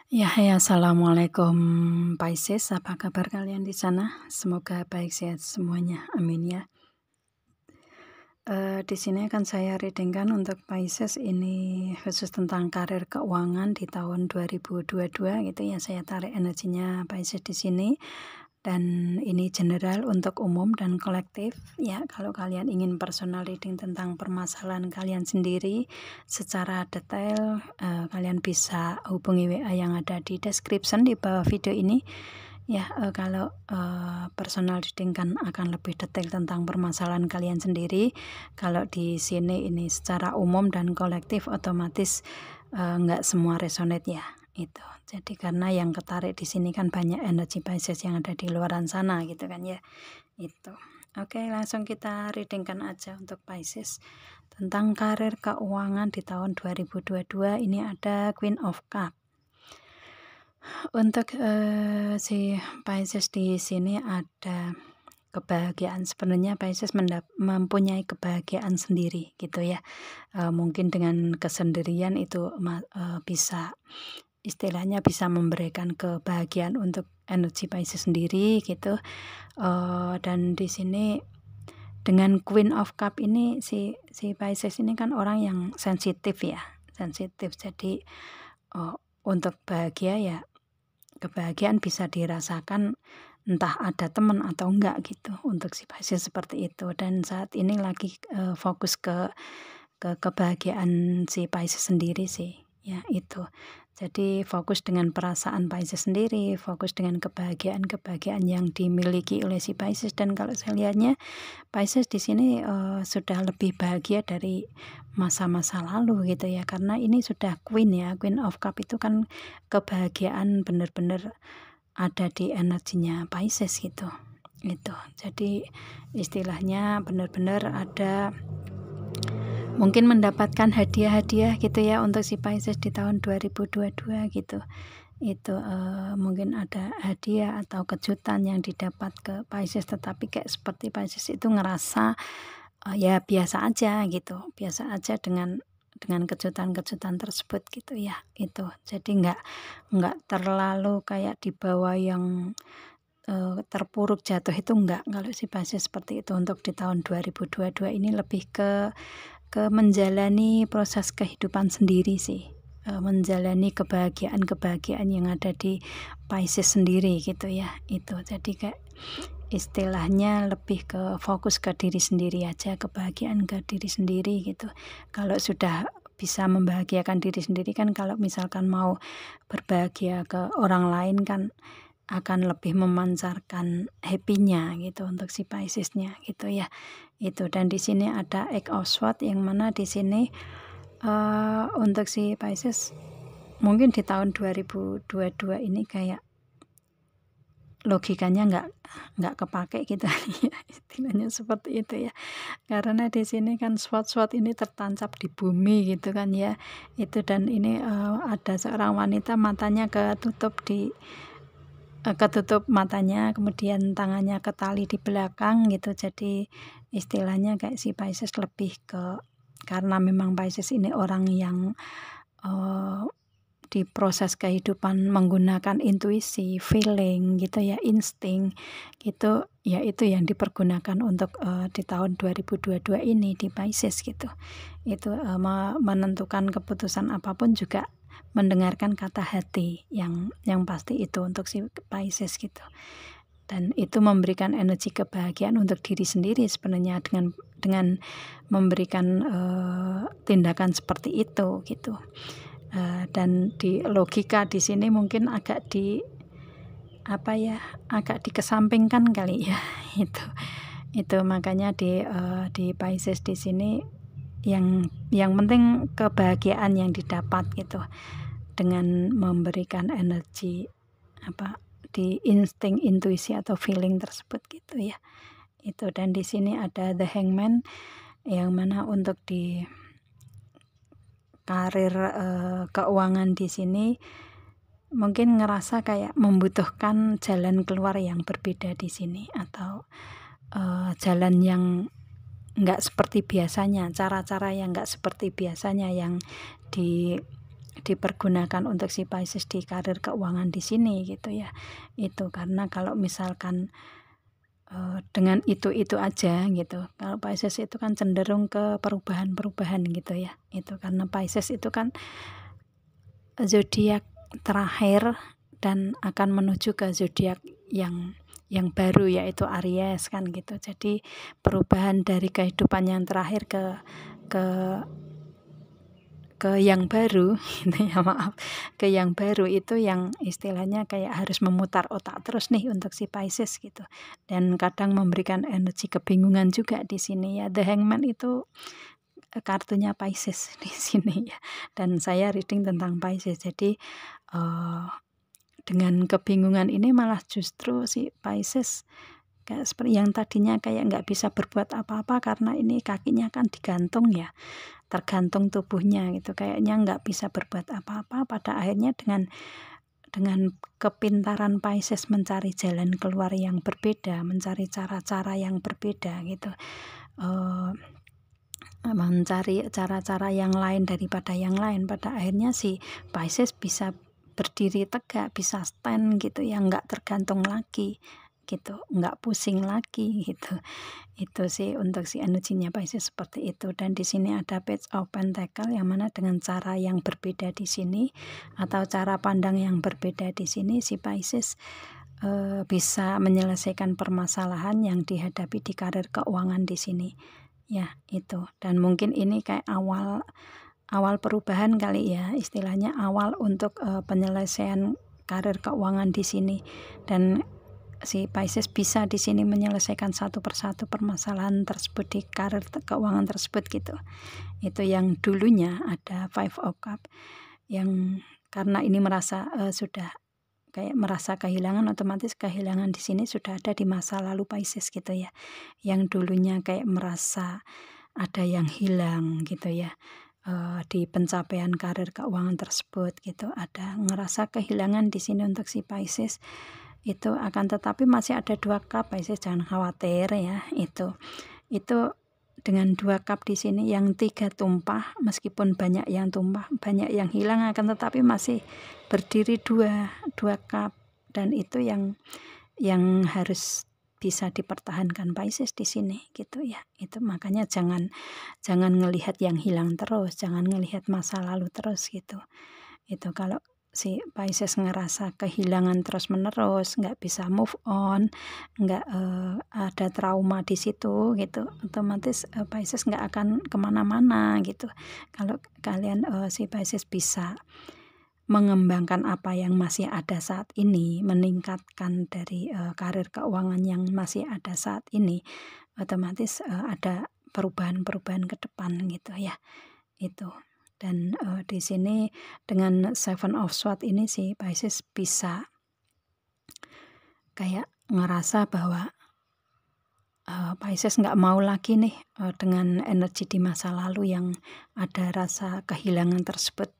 Ya, assalamualaikum Pisces, apa kabar kalian di sana? Semoga baik sehat semuanya, amin ya. Di sini akan saya readingkan untuk Pisces ini khusus tentang karir keuangan di tahun 2022 gitu ya. Saya tarik energinya Pisces di sini. Dan ini general untuk umum dan kolektif ya. Kalau kalian ingin personal reading tentang permasalahan kalian sendiri secara detail, kalian bisa hubungi WA yang ada di description di bawah video ini ya. Kalau personal reading kan akan lebih detail tentang permasalahan kalian sendiri. Kalau di sini ini secara umum dan kolektif, otomatis nggak semua resonate ya. Itu. Jadi karena yang ketarik di sini kan banyak energi Pisces yang ada di luaran sana gitu kan ya. Itu. Oke, langsung kita readingkan aja untuk Pisces tentang karir keuangan di tahun 2022. Ini ada Queen of Cup. Untuk si Pisces di sini ada kebahagiaan. Sebenarnya Pisces mempunyai kebahagiaan sendiri gitu ya. Mungkin dengan kesendirian itu bisa istilahnya bisa memberikan kebahagiaan untuk energi Pisces sendiri gitu. Dan di sini dengan Queen of Cup ini si Pisces ini kan orang yang sensitif ya, sensitif. Jadi untuk bahagia ya, kebahagiaan bisa dirasakan entah ada teman atau enggak gitu untuk si Pisces seperti itu. Dan saat ini lagi fokus ke kebahagiaan si Pisces sendiri sih ya. Itu jadi fokus dengan perasaan Pisces sendiri, fokus dengan kebahagiaan yang dimiliki oleh si Pisces. Dan kalau saya lihatnya Pisces di sini sudah lebih bahagia dari masa-masa lalu gitu ya, karena ini sudah Queen ya. Queen of Cup itu kan kebahagiaan benar-benar ada di energinya Pisces gitu. Itu jadi istilahnya benar-benar ada mungkin mendapatkan hadiah-hadiah gitu ya untuk si Pisces di tahun 2022 gitu. Itu mungkin ada hadiah atau kejutan yang didapat ke Pisces, tetapi kayak seperti Pisces itu ngerasa ya biasa aja gitu, biasa aja dengan kejutan-kejutan tersebut gitu ya. Itu jadi nggak terlalu kayak dibawa yang terpuruk jatuh, itu enggak. Kalau si Pisces seperti itu untuk di tahun 2022 ini lebih ke menjalani proses kehidupan sendiri sih, menjalani kebahagiaan yang ada di Pisces sendiri gitu ya. Itu jadi kayak istilahnya lebih ke fokus ke diri sendiri aja, kebahagiaan ke diri sendiri gitu. Kalau sudah bisa membahagiakan diri sendiri kan, kalau misalkan mau berbahagia ke orang lain kan akan lebih memancarkan happy-nya gitu untuk si Pisces-nya gitu ya. Itu. Dan di sini ada Eight of Swords yang mana di sini untuk si Pisces mungkin di tahun 2022 ini kayak logikanya nggak kepake gitu ya, istilahnya seperti itu ya. Karena di sini kan sword ini tertancap di bumi gitu kan ya. Itu. Dan ini ada seorang wanita matanya ketutup matanya, kemudian tangannya ketali di belakang gitu. Jadi istilahnya kayak si Pisces lebih ke, karena memang Pisces ini orang yang di proses kehidupan menggunakan intuisi, feeling gitu ya, insting gitu ya. Itu yang dipergunakan untuk di tahun 2022 ini di Pisces gitu. Itu menentukan keputusan apapun juga mendengarkan kata hati yang pasti itu untuk si Pisces gitu. Dan itu memberikan energi kebahagiaan untuk diri sendiri sebenarnya dengan memberikan tindakan seperti itu gitu. Dan di logika di sini mungkin agak dikesampingkan kali ya. Itu makanya di Pisces di sini yang penting kebahagiaan yang didapat gitu, dengan memberikan energi di insting, intuisi atau feeling tersebut gitu ya. Itu. Dan di sini ada The Hangman yang mana untuk di karir keuangan di sini mungkin ngerasa kayak membutuhkan jalan keluar yang berbeda di sini, atau jalan yang nggak seperti biasanya, cara-cara yang nggak seperti biasanya yang dipergunakan untuk si Pisces di karir keuangan di sini gitu ya. Itu karena kalau misalkan dengan itu aja gitu, kalau Pisces itu kan cenderung ke perubahan-perubahan gitu ya. Itu karena Pisces itu kan zodiak terakhir dan akan menuju ke zodiak yang baru, yaitu Aries kan gitu. Jadi perubahan dari kehidupan yang terakhir ke yang baru gitu ya, maaf, ke yang baru itu yang istilahnya kayak harus memutar otak terus nih untuk si Pisces gitu. Dan kadang memberikan energi kebingungan juga di sini ya. The Hangman itu kartunya Pisces di sini ya. Dan saya reading tentang Pisces. Jadi dengan kebingungan ini malah justru si Pisces kayak seperti yang tadinya kayak nggak bisa berbuat apa-apa karena ini kakinya kan digantung ya, tergantung tubuhnya gitu, kayaknya nggak bisa berbuat apa-apa. Pada akhirnya dengan kepintaran Pisces mencari jalan keluar yang berbeda, mencari cara-cara yang berbeda gitu, mencari cara-cara yang lain daripada yang lain. Pada akhirnya si Pisces bisa berdiri tegak, bisa stand gitu ya, nggak tergantung lagi gitu, nggak pusing lagi gitu. Itu sih untuk si energinya Pisces seperti itu. Dan di sini ada Page of Pentacle yang mana dengan cara yang berbeda di sini atau cara pandang yang berbeda di sini, si Pisces bisa menyelesaikan permasalahan yang dihadapi di karir keuangan di sini. Ya, itu. Dan mungkin ini kayak awal perubahan kali ya, istilahnya awal untuk penyelesaian karir keuangan di sini. Dan si Pisces bisa di sini menyelesaikan satu persatu permasalahan tersebut di karir keuangan tersebut gitu. Itu yang dulunya ada Five of Cups, yang karena ini merasa sudah kayak merasa kehilangan, otomatis kehilangan di sini sudah ada di masa lalu Pisces gitu ya. Yang dulunya kayak merasa ada yang hilang gitu ya, di pencapaian karir keuangan tersebut gitu, ada ngerasa kehilangan di sini untuk si Pisces itu. Akan tetapi masih ada 2 cup, Pisces jangan khawatir ya. Itu dengan 2 cup di sini, yang 3 tumpah, meskipun banyak yang tumpah, banyak yang hilang, akan tetapi masih berdiri 2 cup. Dan itu yang harus bisa dipertahankan Pisces di sini gitu ya. Itu makanya jangan ngelihat yang hilang terus, jangan ngelihat masa lalu terus gitu. Itu kalau si Pisces ngerasa kehilangan terus-menerus, nggak bisa move on, nggak ada trauma di situ gitu, otomatis Pisces nggak akan kemana-mana gitu. Kalau kalian si Pisces bisa mengembangkan apa yang masih ada saat ini, meningkatkan dari karir keuangan yang masih ada saat ini, otomatis ada perubahan-perubahan ke depan gitu ya. Itu. Dan di sini dengan Seven of Swords ini si Pisces bisa kayak ngerasa bahwa Pisces nggak mau lagi nih dengan energi di masa lalu yang ada rasa kehilangan tersebut.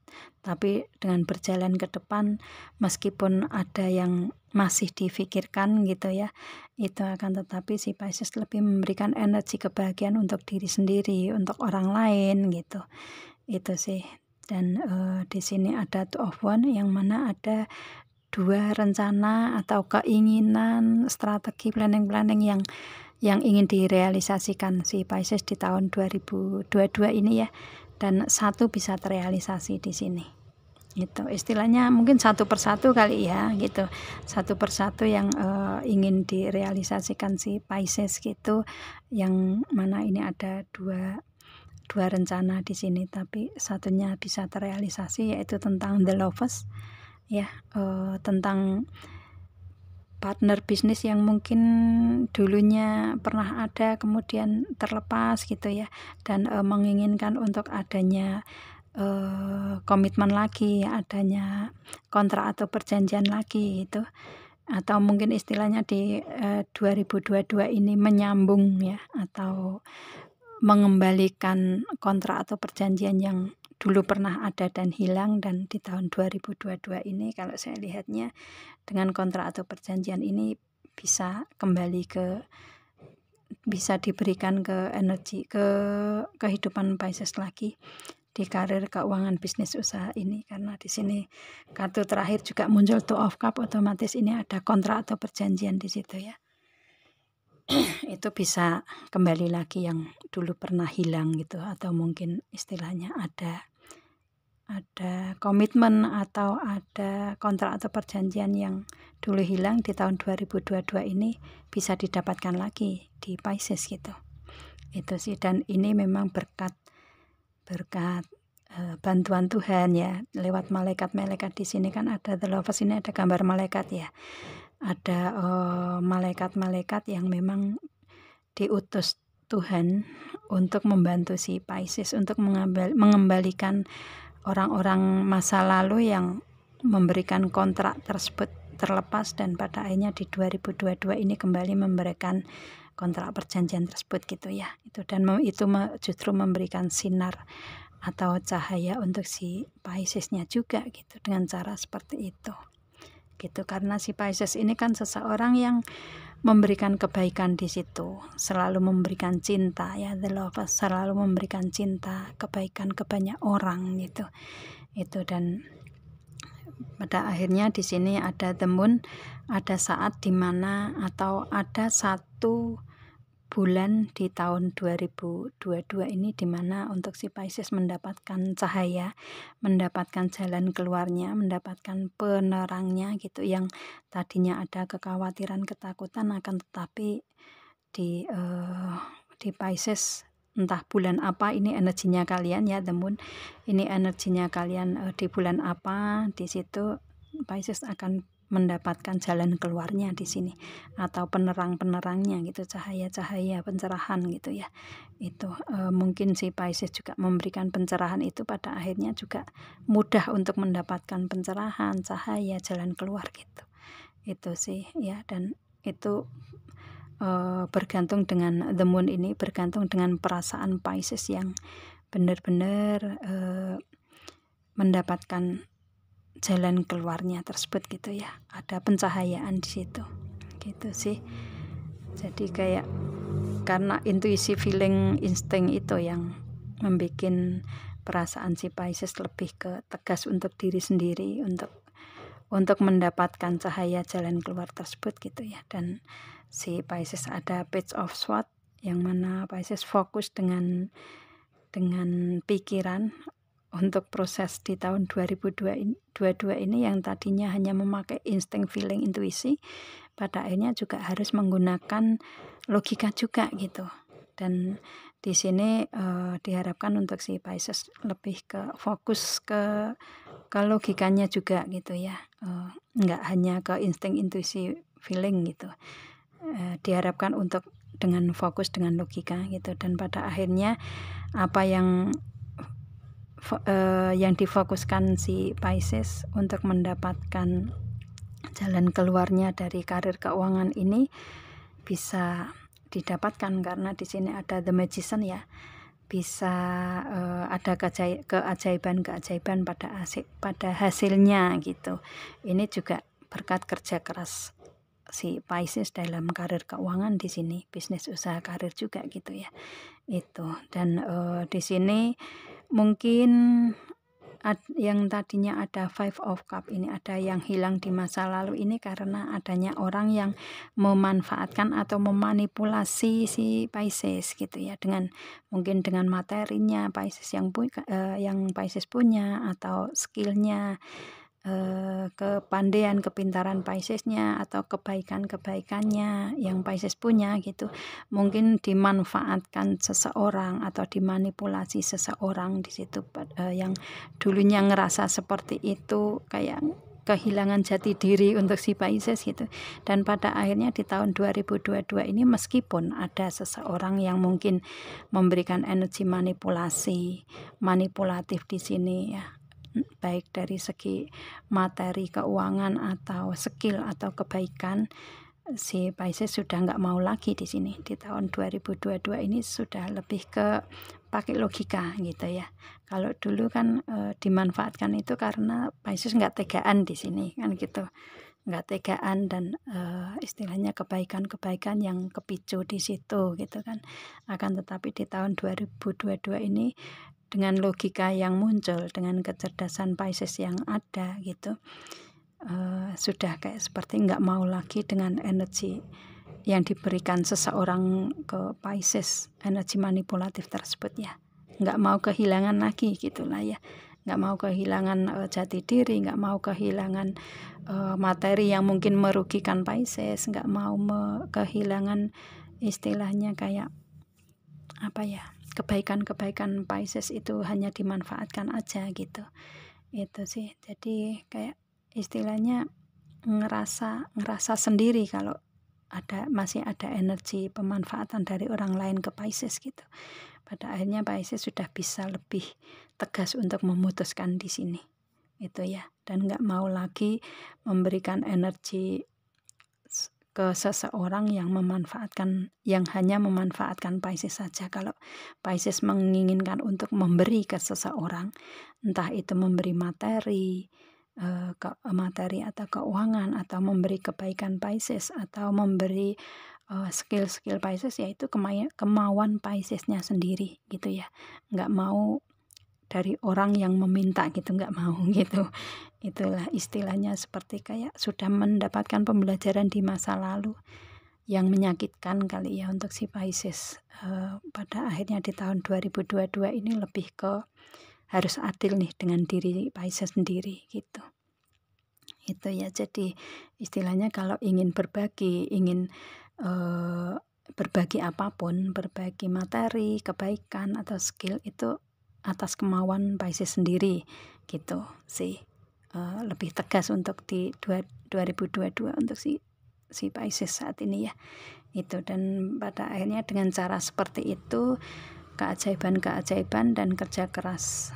Tapi dengan berjalan ke depan, meskipun ada yang masih difikirkan gitu ya, itu akan tetapi si Pisces lebih memberikan energi kebahagiaan untuk diri sendiri, untuk orang lain gitu. Itu sih. Dan di sini ada Two of Wands yang mana ada 2 rencana atau keinginan, strategi, planning yang ingin direalisasikan si Pisces di tahun 2022 ini ya. Dan 1 bisa terrealisasi di sini. Itu istilahnya mungkin 1 persatu kali ya gitu. 1 persatu yang ingin direalisasikan si Pisces gitu, yang mana ini ada dua rencana di sini, tapi satunya bisa terrealisasi, yaitu tentang The Lovers ya, tentang partner bisnis yang mungkin dulunya pernah ada kemudian terlepas gitu ya, dan menginginkan untuk adanya komitmen lagi, adanya kontrak atau perjanjian lagi gitu. Atau mungkin istilahnya di 2022 ini menyambung ya, atau mengembalikan kontrak atau perjanjian yang dulu pernah ada dan hilang. Dan di tahun 2022 ini kalau saya lihatnya dengan kontrak atau perjanjian ini bisa kembali bisa diberikan ke energi ke kehidupan Pisces lagi di karir keuangan bisnis usaha ini, karena di sini kartu terakhir juga muncul Two of Cup, otomatis ini ada kontrak atau perjanjian di situ ya. Itu bisa kembali lagi yang dulu pernah hilang gitu, atau mungkin istilahnya ada komitmen atau ada kontrak atau perjanjian yang dulu hilang di tahun 2022 ini bisa didapatkan lagi di Pisces gitu. Itu sih, dan ini memang berkat bantuan Tuhan ya, lewat malaikat-malaikat. Di sini kan ada The Lovers, ini ada gambar malaikat ya, ada malaikat-malaikat yang memang diutus Tuhan untuk membantu si Pisces untuk mengembalikan orang-orang masa lalu yang memberikan kontrak tersebut terlepas, dan pada akhirnya di 2022 ini kembali memberikan kontrak perjanjian tersebut gitu ya. Itu, dan itu justru memberikan sinar atau cahaya untuk si Piscesnya juga gitu, dengan cara seperti itu gitu. Karena si Pisces ini kan seseorang yang memberikan kebaikan di situ, selalu memberikan cinta ya, The Lovers selalu memberikan cinta, kebaikan ke banyak orang gitu. Itu, dan pada akhirnya di sini ada The Moon, ada saat dimana atau ada satu bulan di tahun 2022 ini dimana untuk si Pisces mendapatkan cahaya, mendapatkan jalan keluarnya, mendapatkan penerangnya gitu. Yang tadinya ada kekhawatiran, ketakutan, akan tetapi di Pisces, entah bulan apa ini energinya kalian ya, The Moon ini energinya kalian di bulan apa, di situ Pisces akan mendapatkan jalan keluarnya di sini, atau penerang-penerangnya gitu, cahaya-cahaya pencerahan gitu ya. Itu mungkin si Pisces juga memberikan pencerahan itu, pada akhirnya juga mudah untuk mendapatkan pencerahan, cahaya, jalan keluar gitu. Itu sih ya, dan itu bergantung dengan The Moon ini, bergantung dengan perasaan Pisces yang benar-benar mendapatkan jalan keluarnya tersebut gitu ya, ada pencahayaan di situ gitu sih. Jadi kayak karena intuisi, feeling, insting itu yang membuat perasaan si Pisces lebih ke tegas untuk diri sendiri, untuk mendapatkan cahaya jalan keluar tersebut gitu ya. Dan si Pisces ada Page of Swords, yang mana Pisces fokus dengan pikiran untuk proses di tahun 2022 ini, yang tadinya hanya memakai insting, feeling, intuisi, pada akhirnya juga harus menggunakan logika juga gitu. Dan di sini diharapkan untuk si Pisces lebih ke fokus ke logikanya juga gitu ya, nggak hanya ke insting, intuisi, feeling gitu. Diharapkan untuk dengan fokus dengan logika gitu, dan pada akhirnya apa yang difokuskan si Pisces untuk mendapatkan jalan keluarnya dari karir keuangan ini bisa didapatkan, karena di sini ada The Magician ya, bisa ada keajaiban pada hasilnya gitu. Ini juga berkat kerja keras si Pisces dalam karir keuangan di sini, bisnis usaha karir juga gitu ya. Itu, dan di sini mungkin yang tadinya ada Five of Cup ini, ada yang hilang di masa lalu ini karena adanya orang yang memanfaatkan atau memanipulasi si Pisces gitu ya, dengan mungkin dengan materinya Pisces yang Pisces punya, atau skillnya, kepandaian, kepintaran Piscesnya, atau kebaikannya yang Pisces punya gitu, mungkin dimanfaatkan seseorang atau dimanipulasi seseorang di situ, yang dulunya ngerasa seperti itu, kayak kehilangan jati diri untuk si Pisces gitu. Dan pada akhirnya di tahun 2022 ini, meskipun ada seseorang yang mungkin memberikan energi manipulatif di sini ya, baik dari segi materi, keuangan, atau skill atau kebaikan, si Pisces sudah nggak mau lagi di sini. Di tahun 2022 ini sudah lebih ke pakai logika gitu ya. Kalau dulu kan dimanfaatkan itu karena Pisces nggak tegaan di sini kan gitu, nggak tegaan, dan istilahnya kebaikan yang kepicu di situ gitu kan. Akan tetapi di tahun 2022 ini dengan logika yang muncul, dengan kecerdasan Pisces yang ada gitu, sudah kayak seperti nggak mau lagi dengan energi yang diberikan seseorang ke Pisces, energi manipulatif tersebut ya, nggak mau kehilangan lagi gitulah ya, nggak mau kehilangan jati diri, nggak mau kehilangan materi yang mungkin merugikan Pisces, nggak mau kehilangan istilahnya kayak apa ya, kebaikan-kebaikan Pisces itu hanya dimanfaatkan aja gitu. Itu sih, jadi kayak istilahnya ngerasa sendiri kalau masih ada energi pemanfaatan dari orang lain ke Pisces gitu. Pada akhirnya Pisces sudah bisa lebih tegas untuk memutuskan di sini itu ya, dan nggak mau lagi memberikan energi ke seseorang yang hanya memanfaatkan Pisces saja. Kalau Pisces menginginkan untuk memberi ke seseorang, entah itu memberi materi atau keuangan, atau memberi kebaikan Pisces, atau memberi skill-skill Pisces, yaitu kemauan Piscesnya sendiri gitu ya, nggak mau dari orang yang meminta gitu, nggak mau gitu. Itulah istilahnya, seperti kayak sudah mendapatkan pembelajaran di masa lalu yang menyakitkan kali ya untuk si Pisces. Pada akhirnya di tahun 2022 ini lebih ke harus adil nih dengan diri Pisces sendiri gitu. Itu ya, jadi istilahnya kalau ingin berbagi, ingin berbagi apapun, berbagi materi, kebaikan atau skill, itu atas kemauan Pisces sendiri gitu sih. Lebih tegas untuk di 2022 untuk si Pisces saat ini ya itu. Dan pada akhirnya dengan cara seperti itu, keajaiban dan kerja keras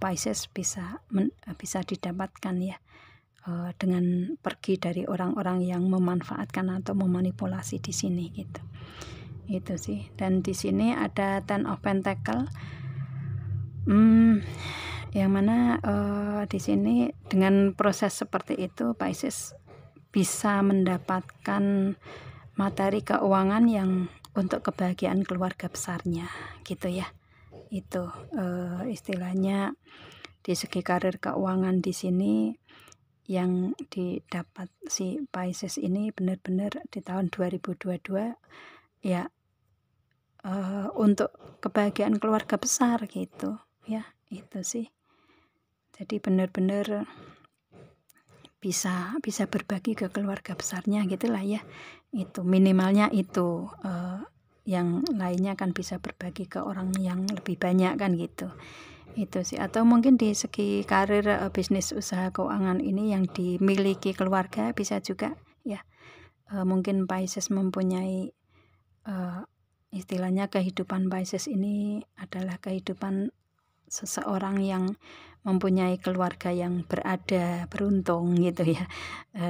Pisces bisa didapatkan ya, dengan pergi dari orang-orang yang memanfaatkan atau memanipulasi di sini gitu. Itu sih. Dan di sini ada Ten of Pentacle, yang mana di sini dengan proses seperti itu Pisces bisa mendapatkan materi keuangan yang untuk kebahagiaan keluarga besarnya gitu ya. Itu istilahnya di segi karir keuangan di sini yang didapat si Pisces ini benar-benar di tahun 2022 ya, untuk kebahagiaan keluarga besar gitu ya. Itu sih, jadi benar-benar bisa berbagi ke keluarga besarnya gitulah ya. Itu minimalnya itu, yang lainnya kan bisa berbagi ke orang yang lebih banyak kan gitu. Itu sih. Atau mungkin di segi karir, bisnis, usaha keuangan ini yang dimiliki keluarga bisa juga ya. Mungkin Pisces mempunyai istilahnya kehidupan Pisces ini adalah kehidupan seseorang yang mempunyai keluarga yang beruntung gitu ya,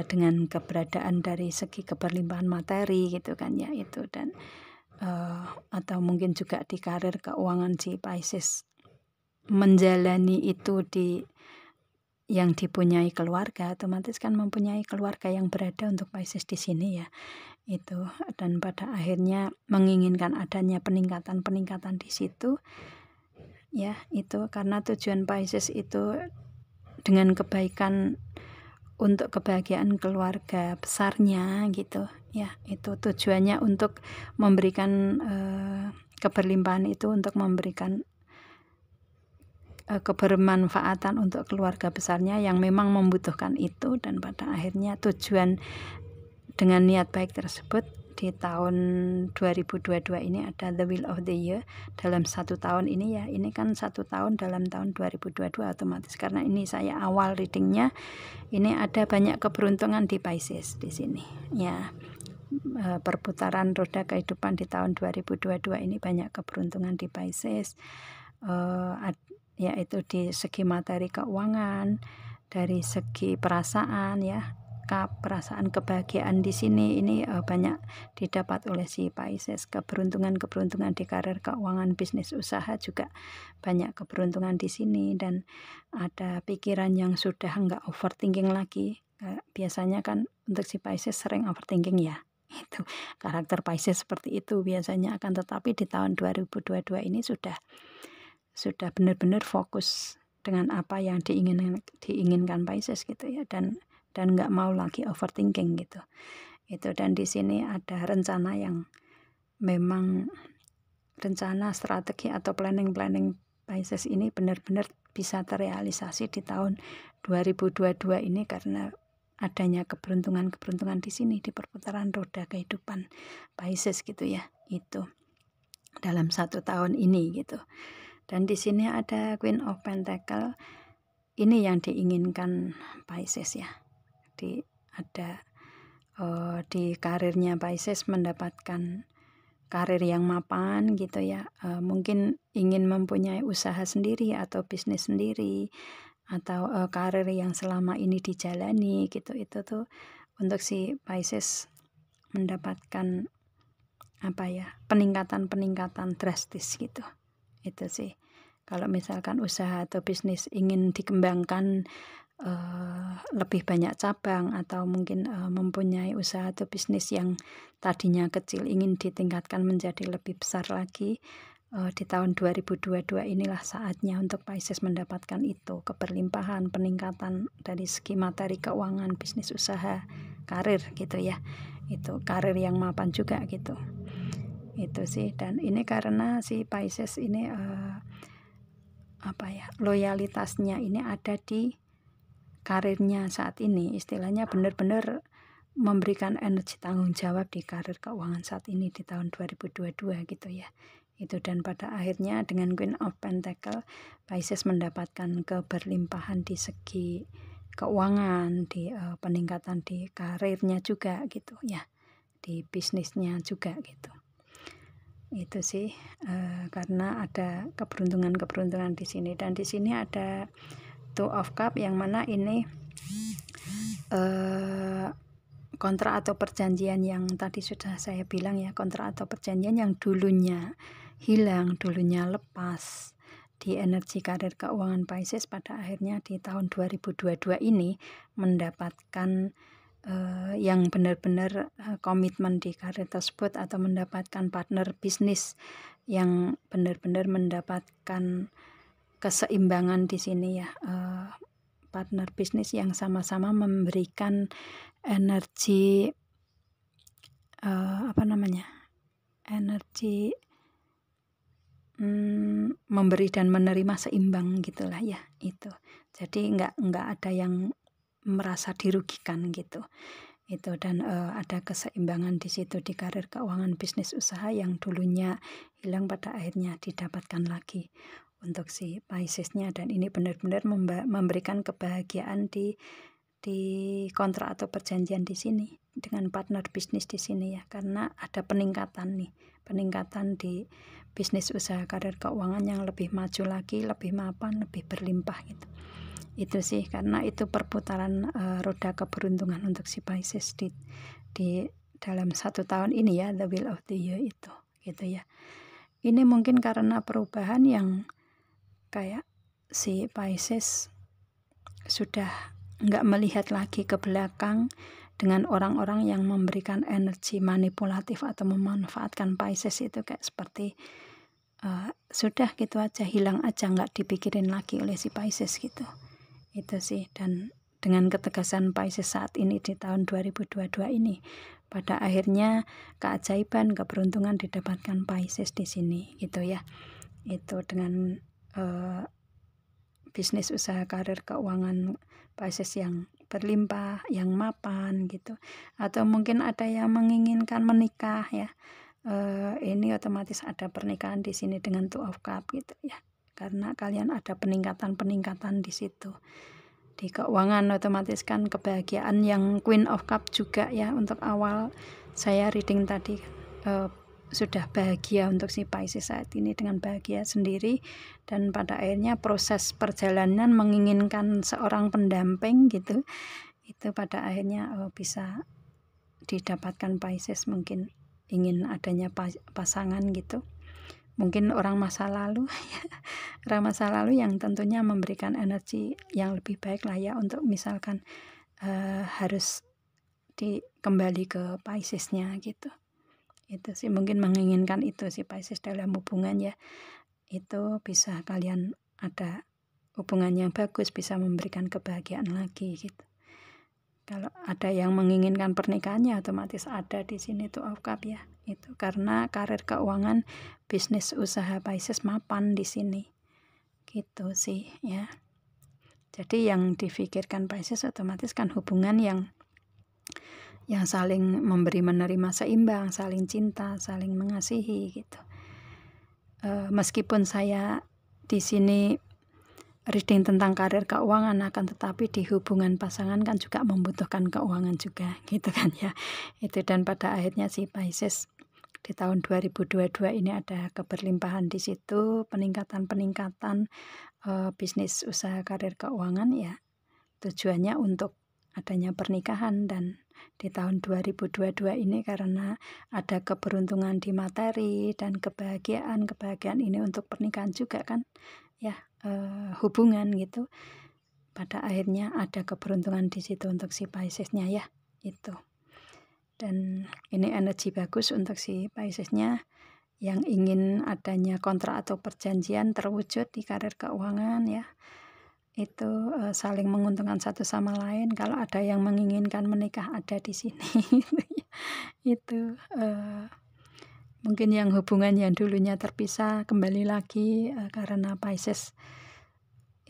dengan keberadaan dari segi keberlimpahan materi gitu kan ya itu. Dan atau mungkin juga di karir keuangan si Pisces menjalani itu yang dipunyai keluarga, otomatis kan mempunyai keluarga yang berada untuk Pisces di sini ya itu. Dan pada akhirnya menginginkan adanya peningkatan di situ ya, itu karena tujuan Pisces itu dengan kebaikan untuk kebahagiaan keluarga besarnya gitu ya. Itu tujuannya untuk memberikan keberlimpahan itu, untuk memberikan kebermanfaatan untuk keluarga besarnya yang memang membutuhkan itu. Dan pada akhirnya tujuan dengan niat baik tersebut di tahun 2022 ini ada the wheel of the year dalam 1 tahun ini ya. Ini kan 1 tahun dalam tahun 2022, otomatis karena ini saya awal readingnya, ini ada banyak keberuntungan di Pisces di sini ya. Perputaran roda kehidupan di tahun 2022 ini banyak keberuntungan di Pisces, yaitu di segi materi keuangan, dari segi perasaan ya. Perasaan kebahagiaan di sini ini banyak didapat oleh si Pisces. Keberuntungan di karir keuangan, bisnis, usaha juga banyak keberuntungan di sini. Dan ada pikiran yang sudah enggak overthinking lagi. Biasanya kan untuk si Pisces sering overthinking ya. Itu karakter Pisces seperti itu biasanya, akan tetapi di tahun 2022 ini sudah sudah benar-benar fokus dengan apa yang diinginkan Pisces gitu ya, dan nggak mau lagi overthinking gitu. Itu, dan di sini ada rencana yang memang rencana strategi atau planning Pisces ini benar-benar bisa terrealisasi di tahun 2022 ini karena adanya keberuntungan di sini di perputaran roda kehidupan Pisces gitu ya, itu dalam 1 tahun ini gitu. Dan di sini ada Queen of Pentacle, ini yang diinginkan Pisces ya. Di karirnya Pisces mendapatkan karir yang mapan gitu ya, mungkin ingin mempunyai usaha sendiri atau bisnis sendiri, atau karir yang selama ini dijalani gitu. Itu tuh untuk si Pisces mendapatkan peningkatan drastis gitu. Itu sih kalau misalkan usaha atau bisnis ingin dikembangkan, lebih banyak cabang, atau mungkin mempunyai usaha atau bisnis yang tadinya kecil ingin ditingkatkan menjadi lebih besar lagi, di tahun 2022 inilah saatnya untuk Pisces mendapatkan itu, keberlimpahan, peningkatan dari segi materi keuangan, bisnis usaha, karir gitu ya. Itu karir yang mapan juga gitu. Itu sih, dan ini karena si Pisces ini loyalitasnya ini ada di karirnya saat ini, istilahnya benar-benar memberikan energi tanggung jawab di karir keuangan saat ini di tahun 2022 gitu ya. Itu, dan pada akhirnya dengan Queen of Pentacle Pisces mendapatkan keberlimpahan di segi keuangan, di peningkatan di karirnya juga gitu ya, di bisnisnya juga gitu. Itu sih karena ada keberuntungan di sini, dan di sini ada Two of Cup yang mana ini kontrak atau perjanjian yang tadi sudah saya bilang ya, kontrak atau perjanjian yang dulunya hilang, dulunya lepas di energi karir keuangan Pisces, pada akhirnya di tahun 2022 ini mendapatkan yang benar-benar komitmen di karir tersebut, atau mendapatkan partner bisnis yang benar-benar mendapatkan keseimbangan di sini ya, partner bisnis yang sama-sama memberikan energi energi memberi dan menerima seimbang gitulah ya. Itu jadi nggak ada yang merasa dirugikan gitu. Itu, dan ada keseimbangan di situ di karir keuangan bisnis usaha yang dulunya hilang, pada akhirnya didapatkan lagi untuk si Piscesnya, dan ini benar-benar memberikan kebahagiaan di kontrak atau perjanjian di sini dengan partner bisnis di sini ya, karena ada peningkatan di bisnis usaha karir keuangan yang lebih maju lagi, lebih mapan, lebih berlimpah gitu. Itu sih, karena itu perputaran roda keberuntungan untuk si Pisces di dalam 1 tahun ini ya, the wheel of the year itu gitu ya. Ini mungkin karena perubahan yang kayak si Pisces sudah nggak melihat lagi ke belakang dengan orang-orang yang memberikan energi manipulatif atau memanfaatkan Pisces itu, kayak seperti sudah gitu aja, hilang aja, nggak dipikirin lagi oleh si Pisces gitu. Itu sih, dan dengan ketegasan Pisces saat ini di tahun 2022 ini, pada akhirnya keajaiban, keberuntungan didapatkan Pisces di sini gitu ya. Itu dengan bisnis usaha karir keuangan Pisces yang berlimpah, yang mapan gitu. Atau mungkin ada yang menginginkan menikah ya, ini otomatis ada pernikahan di sini dengan Two of Cup gitu ya, karena kalian ada peningkatan di situ. Di keuangan otomatis kan kebahagiaan yang Queen of Cup juga ya, untuk awal saya reading tadi sudah bahagia untuk si Pisces saat ini dengan bahagia sendiri, dan pada akhirnya proses perjalanan menginginkan seorang pendamping gitu, itu pada akhirnya bisa didapatkan Pisces, mungkin ingin adanya pasangan gitu, mungkin orang masa lalu yang tentunya memberikan energi yang lebih baik lah ya, untuk misalkan harus kembali ke Piscesnya gitu. Itu sih mungkin menginginkan itu si Pisces dalam hubungan ya. itu bisa kalian ada hubungan yang bagus, bisa memberikan kebahagiaan lagi gitu. Kalau ada yang menginginkan pernikahannya otomatis ada di sini tuh of cup ya. Itu karena karir keuangan, bisnis usaha Pisces mapan di sini. Gitu sih ya. Jadi yang difikirkan Pisces otomatis kan hubungan yang saling memberi menerima seimbang, saling cinta, saling mengasihi gitu. Meskipun saya di sini reading tentang karir keuangan, akan tetapi di hubungan pasangan kan juga membutuhkan keuangan juga gitu kan ya. Itu dan pada akhirnya si Pisces di tahun 2022 ini ada keberlimpahan di situ, peningkatan bisnis usaha karir keuangan ya. Tujuannya untuk adanya pernikahan, dan di tahun 2022 ini karena ada keberuntungan di materi dan kebahagiaan ini untuk pernikahan juga kan ya, hubungan gitu. Pada akhirnya ada keberuntungan di situ untuk si Piscesnya ya itu. Dan ini energi bagus untuk si Piscesnya yang ingin adanya kontrak atau perjanjian terwujud di karir keuangan ya. Itu saling menguntungkan satu sama lain. Kalau ada yang menginginkan menikah ada di sini. Itu mungkin yang hubungan yang dulunya terpisah kembali lagi karena Pisces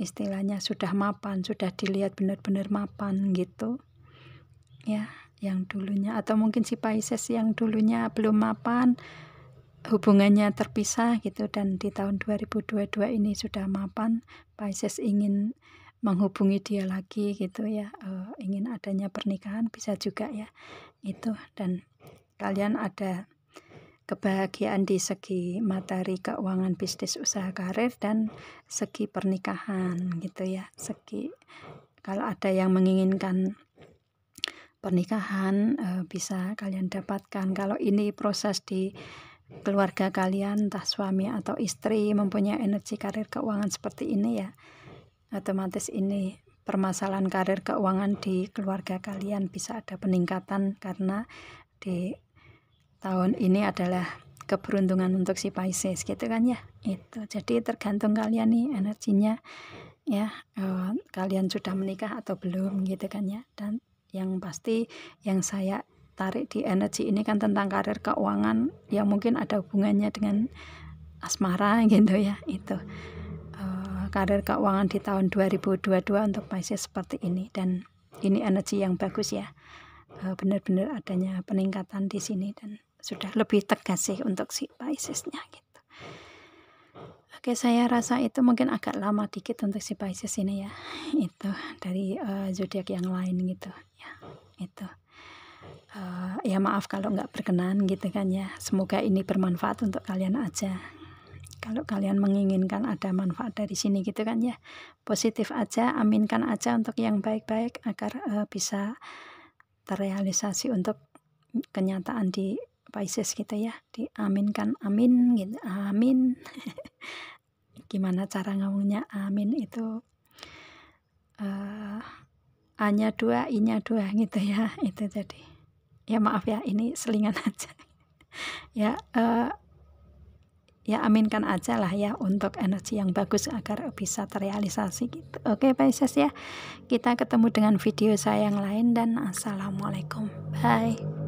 istilahnya sudah mapan, sudah dilihat benar-benar mapan gitu ya, yang dulunya, atau mungkin si Pisces yang dulunya belum mapan, hubungannya terpisah gitu, dan di tahun 2022 ini sudah mapan, Pisces ingin menghubungi dia lagi gitu ya, ingin adanya pernikahan bisa juga ya itu. Dan kalian ada kebahagiaan di segi materi keuangan bisnis usaha karir dan segi pernikahan gitu ya. Segi kalau ada yang menginginkan pernikahan bisa kalian dapatkan. Kalau ini proses di keluarga kalian, entah suami atau istri mempunyai energi karir keuangan seperti ini ya, otomatis ini permasalahan karir keuangan di keluarga kalian bisa ada peningkatan karena di tahun ini adalah keberuntungan untuk si Pisces gitu kan ya. Itu jadi tergantung kalian nih energinya ya, kalian sudah menikah atau belum gitu kan ya. Dan yang pasti yang saya tarik di energi ini kan tentang karir keuangan yang mungkin ada hubungannya dengan asmara gitu ya. Itu karir keuangan di tahun 2022 untuk Pisces seperti ini, dan ini energi yang bagus ya. Benar-benar adanya peningkatan di sini dan sudah lebih tegas sih untuk si Piscesnya gitu. Oke, saya rasa itu mungkin agak lama dikit untuk si Pisces ini ya. Itu dari zodiak yang lain gitu ya. Itu ya maaf kalau nggak berkenan gitu kan ya. Semoga ini bermanfaat untuk kalian aja. Kalau kalian menginginkan ada manfaat dari sini gitu kan ya, positif aja, aminkan aja untuk yang baik-baik agar bisa terrealisasi untuk kenyataan di Pisces gitu ya. Diaminkan, amin gitu, amin. Gimana cara ngomongnya amin itu A-nya 2, I-nya 2 gitu ya. Itu jadi ya maaf ya, ini selingan aja ya. Ya aminkan aja lah ya untuk energi yang bagus agar bisa terrealisasi gitu. Oke Pisces ya, kita ketemu dengan video saya yang lain dan assalamualaikum, bye.